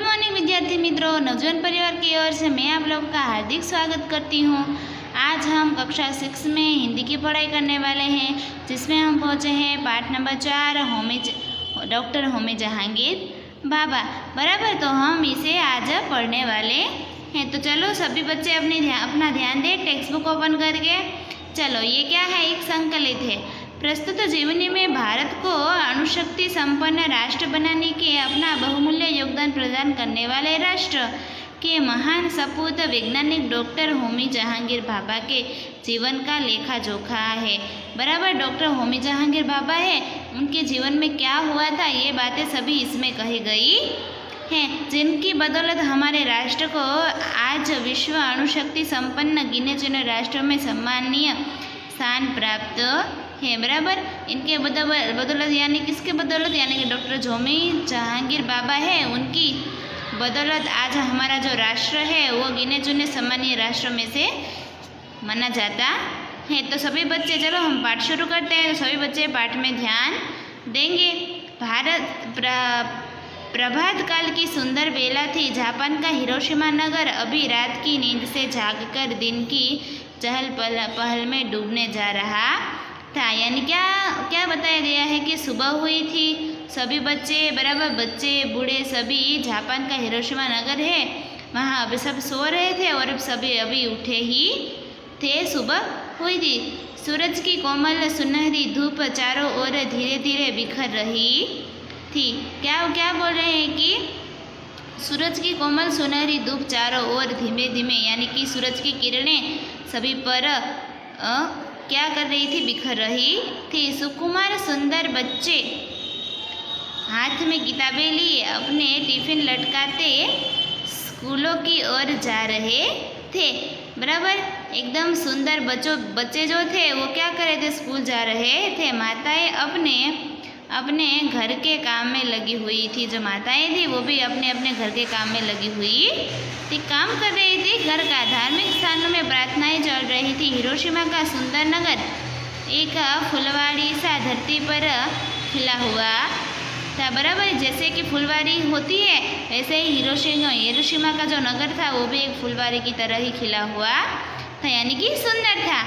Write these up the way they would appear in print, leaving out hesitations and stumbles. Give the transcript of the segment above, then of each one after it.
Morning विद्यार्थी मित्रों, नवजीवन परिवार की ओर से मैं आप लोगों का हार्दिक स्वागत करती हूँ। आज हम कक्षा 6 में हिंदी की पढ़ाई करने वाले हैं, जिसमें हम पहुँचे हैं पाठ नंबर 4 डॉक्टर होमी जहांगीर बाबा। बराबर, तो हम इसे आज पढ़ने वाले हैं। तो चलो सभी बच्चे अपना ध्यान दें, टेक्स्ट बुक ओपन करके। चलो, ये क्या है? एक संकलित है। प्रस्तुत जीवनी में भारत को अणुशक्ति संपन्न राष्ट्र बनाने के अपना बहुमूल्य योगदान प्रदान करने वाले राष्ट्र के महान सपूत वैज्ञानिक डॉक्टर होमी जहांगीर भाभा के जीवन का लेखा जोखा है। बराबर, डॉक्टर होमी जहांगीर भाभा है, उनके जीवन में क्या हुआ था ये बातें सभी इसमें कही गई हैं, जिनकी बदौलत हमारे राष्ट्र को आज विश्व अणुशक्ति संपन्न गिने चुने राष्ट्रों में सम्माननीय स्थान प्राप्त है। बराबर, इनके बदौलत यानी किसके बदौलत? यानी कि डॉक्टर होमी जहांगीर बाबा है, उनकी बदौलत आज हमारा जो राष्ट्र है वो गिने चुने सम्मानीय राष्ट्रों में से माना जाता है। तो सभी बच्चे, चलो हम पाठ शुरू करते हैं। तो सभी बच्चे पाठ में ध्यान देंगे। प्रभात काल की सुंदर बेला थी। जापान का हिरोशिमा नगर अभी रात की नींद से जागकर दिन की चहल पहल में डूबने जा रहा था। यानी क्या बताया गया है कि सुबह हुई थी। सभी बच्चे, बराबर, बच्चे बूढ़े सभी, जापान का हिरोशिमा नगर है, वहाँ अभी सब सो रहे थे और अब सभी अभी उठे ही थे। सुबह हुई थी। सूरज की कोमल सुनहरी धूप चारों ओर धीरे धीरे बिखर रही थी। क्या बोल रहे हैं कि सूरज की कोमल सुनहरी धूप चारों ओर धीमे धीमे, यानी कि सूरज की किरणें सभी पर क्या कर रही थी? बिखर रही थी। सुकुमार सुंदर बच्चे हाथ में किताबें लिए अपने टिफिन लटकाते स्कूलों की ओर जा रहे थे। बराबर, एकदम सुंदर बच्चे जो थे वो क्या कर रहे थे? स्कूल जा रहे थे। माताएं अपने घर के काम में लगी हुई थी। जो माताएं थी वो भी अपने अपने घर के काम में लगी हुई थी, काम कर रही थी घर का। धार्मिक स्थानों में प्रार्थनाएं चल रही थी। हिरोशिमा का सुंदर नगर एक फुलवाड़ी सा धरती पर खिला हुआ था। बराबर, जैसे कि फुलवाड़ी होती है वैसे ही हिरोशिमा का जो नगर था वो भी एक फुलवाड़ी की तरह ही खिला हुआ था, यानी कि सुंदर था।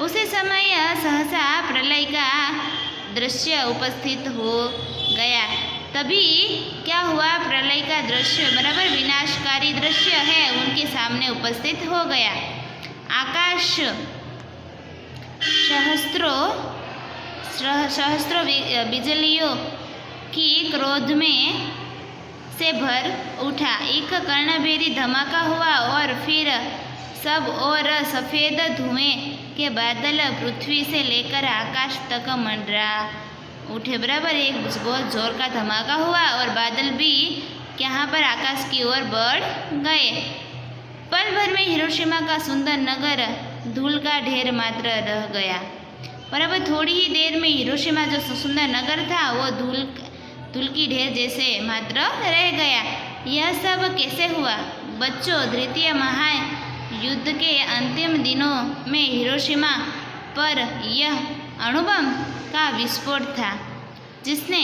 उसी समय सहसा प्रलय का दृश्य उपस्थित हो गया। तभी क्या हुआ? प्रलय का दृश्य, बराबर, विनाशकारी दृश्य है, उनके सामने उपस्थित हो गया। आकाश सहस्त्रों बिजलियों की क्रोध में से भर उठा। एक कर्णभेदी धमाका हुआ और फिर सब और सफ़ेद धुएं के बादल पृथ्वी से लेकर आकाश तक मंडरा उठे। बराबर, एक बहुत जोर का धमाका हुआ और बादल भी यहाँ पर आकाश की ओर बढ़ गए। पल भर में हिरोशिमा का सुंदर नगर धूल का ढेर मात्र रह गया। बराबर, थोड़ी ही देर में हिरोशिमा जो सुंदर नगर था वो धूल की ढेर जैसे मात्र रह गया। यह सब कैसे हुआ? बच्चों, द्वितीय महायुद्ध के अंतिम दिनों में हिरोशिमा पर यह अणुबम का विस्फोट था, जिसने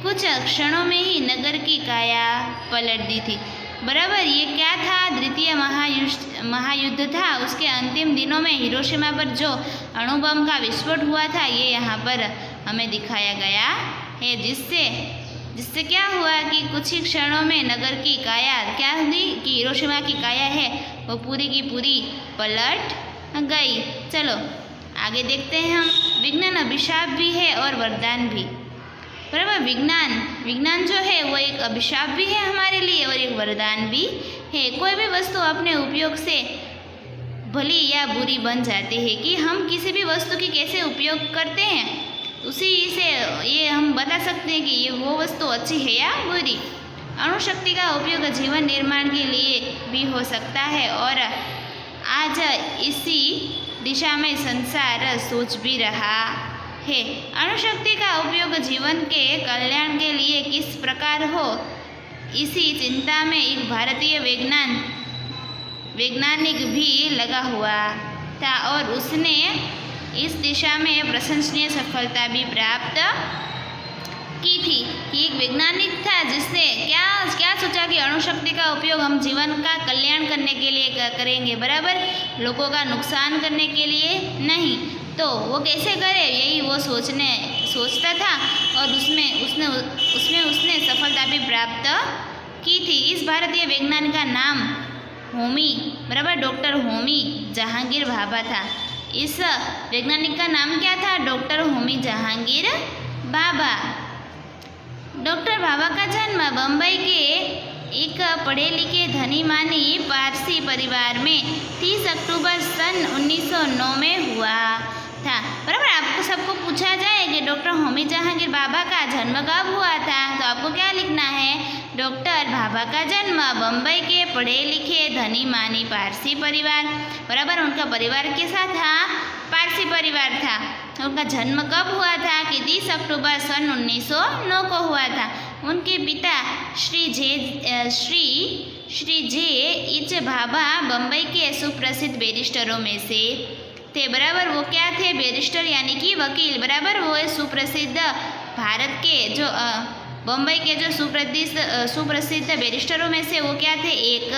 कुछ क्षणों में ही नगर की काया पलट दी थी। बराबर, ये क्या था? द्वितीय महायुद्ध था। उसके अंतिम दिनों में हिरोशिमा पर जो अणुबम का विस्फोट हुआ था ये यहाँ पर हमें दिखाया गया है, जिससे क्या हुआ कि कुछ ही क्षणों में नगर की काया क्या हुई कि हिरोशिमा की काया है वो पूरी की पूरी पलट गई। चलो आगे देखते हैं हम। विज्ञान अभिशाप भी है और वरदान भी। बराबर, विज्ञान जो है वो एक अभिशाप भी है हमारे लिए और एक वरदान भी है। कोई भी वस्तु अपने उपयोग से भली या बुरी बन जाती है। कि हम किसी भी वस्तु की कैसे उपयोग करते हैं उसी से ये हम बता सकते हैं कि ये वो वस्तु अच्छी है या बुरी। अणुशक्ति का उपयोग जीवन निर्माण के लिए भी हो सकता है और आज इसी दिशा में संसार सोच भी रहा है। अणुशक्ति का उपयोग जीवन के कल्याण के लिए किस प्रकार हो, इसी चिंता में एक भारतीय वैज्ञानिक भी लगा हुआ था और उसने इस दिशा में प्रशंसनीय सफलता भी प्राप्त की थी। एक वैज्ञानिक था जिसने क्या सोचा कि सर्वशक्ति का उपयोग हम जीवन का कल्याण करने के लिए करेंगे, बराबर, लोगों का नुकसान करने के लिए नहीं। तो वो कैसे करे, यही वो सोचता था और उसमें उसने सफलता भी प्राप्त की थी। इस भारतीय वैज्ञानिक का नाम होमी, बराबर, डॉक्टर होमी जहांगीर भाभा था। इस वैज्ञानिक का नाम क्या था? डॉक्टर होमी जहांगीर भाभा। डॉक्टर भाभा का जन्म बम्बई के एक पढ़े लिखे धनी मानी पारसी परिवार में 30 अक्टूबर सन 1909 में हुआ था, बराबर। आपको सबको पूछा जाए कि डॉक्टर होमी जहांगीर भाभा का जन्म कब हुआ था, तो आपको क्या लिखना है? डॉक्टर भाभा का जन्म बम्बई के पढ़े लिखे धनी मानी पारसी परिवार, बराबर, उनका परिवार कैसा था? पारसी परिवार था। उनका जन्म कब हुआ था? कि 30 अक्टूबर सन 1909 को हुआ था। उनके पिता श्री जे इच भाभा बम्बई के सुप्रसिद्ध बैरिस्टरों में से थे, बराबर। वो क्या थे? बैरिस्टर यानी कि वकील, बराबर। वो सुप्रसिद्ध भारत के जो बम्बई के जो सुप्रसिद्ध बैरिस्टरों में से वो क्या थे? एक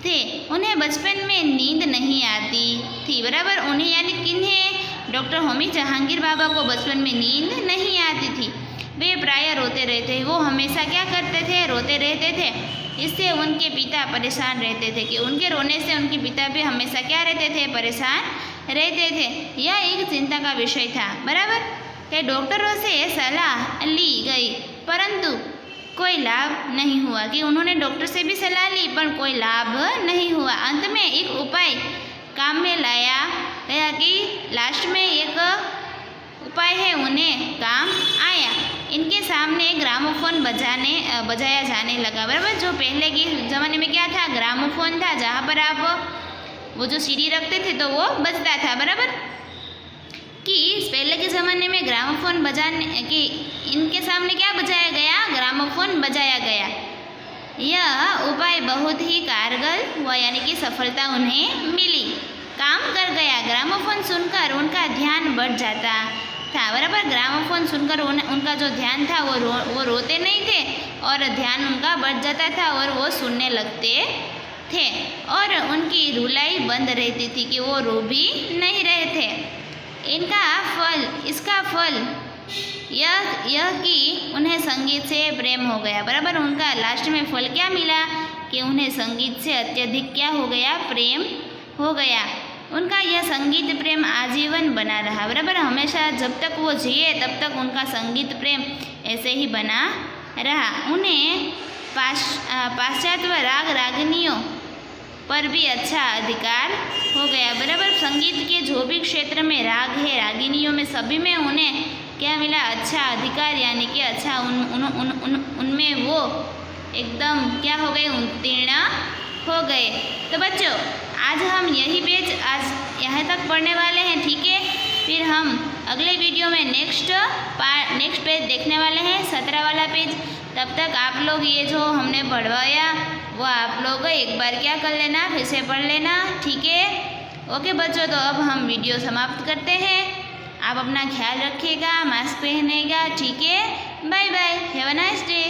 थे। उन्हें बचपन में नींद नहीं आती थी, बराबर। उन्हें यानी किन्हें? डॉक्टर होमी जहांगीर भाभा को बचपन में नींद नहीं आती थी। वे प्रायः रोते रहते, वो हमेशा क्या करते थे? रोते रहते थे। इससे उनके पिता परेशान रहते थे कि उनके रोने से उनके पिता भी हमेशा क्या रहते थे? परेशान रहते थे। यह एक चिंता का विषय था, बराबर। कि डॉक्टरों से सलाह ली गई परंतु कोई लाभ नहीं हुआ, कि उन्होंने डॉक्टर से भी सलाह ली पर कोई लाभ नहीं हुआ। अंत में एक उपाय काम में लाया गया कि लास्ट में एक उपाय है उन्हें काम आया। इनके सामने ग्रामोफोन बजाया जाने लगा, बराबर। जो पहले के ज़माने में क्या था? ग्रामोफोन था, जहाँ पर आप वो जो सीडी रखते थे तो वो बजता था, बराबर। कि पहले के ज़माने में ग्रामोफोन बजाने कि इनके सामने क्या बजाया गया? ग्रामोफोन बजाया गया। यह उपाय बहुत ही कारगर हुआ, यानी कि सफलता उन्हें मिली, काम कर गया। ग्रामोफोन सुनकर उनका ध्यान बढ़ जाता था, बराबर। ग्रामोफोन सुनकर उनका जो ध्यान था वो रोते नहीं थे और ध्यान उनका बढ़ जाता था और वो सुनने लगते थे और उनकी रुलाई बंद रहती थी कि वो रो भी नहीं रहे थे। इसका फल यह कि उन्हें संगीत से प्रेम हो गया, बराबर। उनका लास्ट में फल क्या मिला? कि उन्हें संगीत से अत्यधिक क्या हो गया? प्रेम हो गया। उनका यह संगीत प्रेम आजीवन बना रहा, बराबर। हमेशा जब तक वो जिए तब तक उनका संगीत प्रेम ऐसे ही बना रहा। उन्हें पाश्चात्य राग रागिनियों पर भी अच्छा अधिकार हो गया, बराबर। संगीत के जो भी क्षेत्र में राग है, रागिनियों में सभी में उन्हें क्या मिला? अच्छा अधिकार, यानी कि अच्छा उनमें वो एकदम क्या हो गए? उत्तीर्ण हो गए। तो बच्चों, आज हम यही पेज आज यहाँ तक पढ़ने वाले हैं, ठीक है। फिर हम अगले वीडियो में नेक्स्ट पेज देखने वाले हैं, 17 वाला पेज। तब तक आप लोग ये जो हमने पढ़वाया वो आप लोग एक बार क्या कर लेना? फिर से पढ़ लेना, ठीक है। ओके बच्चों, तो अब हम वीडियो समाप्त करते हैं। आप अपना ख्याल रखिएगा, मास्क पहनेगा, ठीक है। Bye bye, have a nice day.